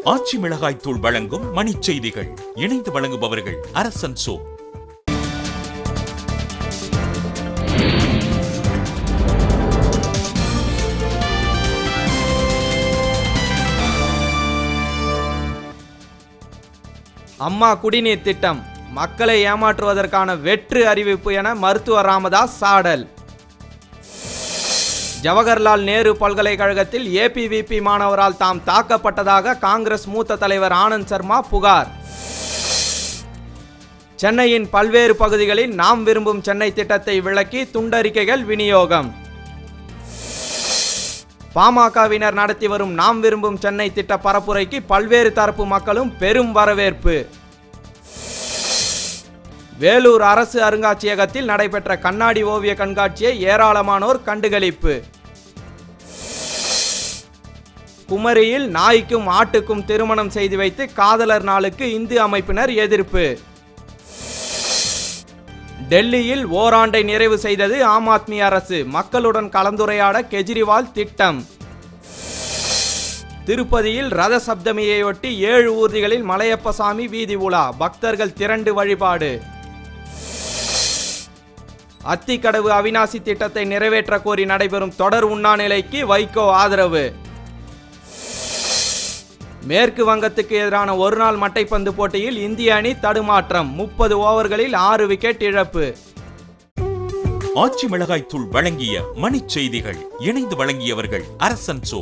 ஆச்சி மிளகாய் தூள் வழங்கும் மணிச் செய்திகள். இணைந்து வழங்குபவர்கள் அரசன் சோ. அம்மா குடிநீர் திட்டம் மக்களை ஏமாற்றுவதற்கான வெற்று அறிவிப்பு என மருத்துவர் ராமதாஸ் சாடல். ஜவஹர்லால் நேரு பல்கலைக்கழகத்தில் ஏபிவிபி மாணவரால் தாம் தாக்கப்பட்டதாக காங்கிரஸ் மூத்த தலைவர் ஆனந்த் சர்மா புகார். சென்னையின் பல்வேறு பகுதிகளில் நாம் விரும்பும் சென்னை திட்டத்தை விளக்கி துண்டறிக்கைகள் விநியோகம். பாமகவினர் நடத்தி வரும் நாம் விரும்பும் சென்னை திட்ட பரப்புரைக்கு பல்வேறு தரப்பு மக்களும் பெரும் வரவேற்பு. வேலூர் அரசு அருங்காட்சியகத்தில் நடைபெற்ற கண்ணாடி ஓவிய கண்காட்சியை ஏராளமானோர் கண்டுகளிப்பு. குமரியில் நாய்க்கும் ஆட்டுக்கும் திருமணம் செய்து வைத்து காதலர் நாளுக்கு இந்து அமைப்பினர் எதிர்ப்பு. டெல்லியில் ஓராண்டை நிறைவு செய்தது ஆம் ஆத்மி அரசு. மக்களுடன் கலந்துரையாட கெஜ்ரிவால் திட்டம். திருப்பதியில் ரத சப்தமியையொட்டி 7 ஊர்திகளில் மலையப்பசாமி வீதி உலா. பக்தர்கள் திரண்டு வழிபாடு. அத்திக்கடவு அவிநாசி திட்டத்தை நிறைவேற்ற கோரி நடைபெறும் தொடர் உண்ணாநிலைக்கு வைகோ ஆதரவு. மேற்கு வங்கத்துக்கு எதிரான ஒருநாள் மட்டைப்பந்து போட்டியில் இந்திய அணி தடுமாற்றம். 30 ஓவர்களில் 6 விக்கெட் இழப்பு. ஆச்சி மிளகாய் தூள் வழங்கிய மணிச் செய்திகள். இணைந்து வழங்கியவர்கள் அரசன் சோ.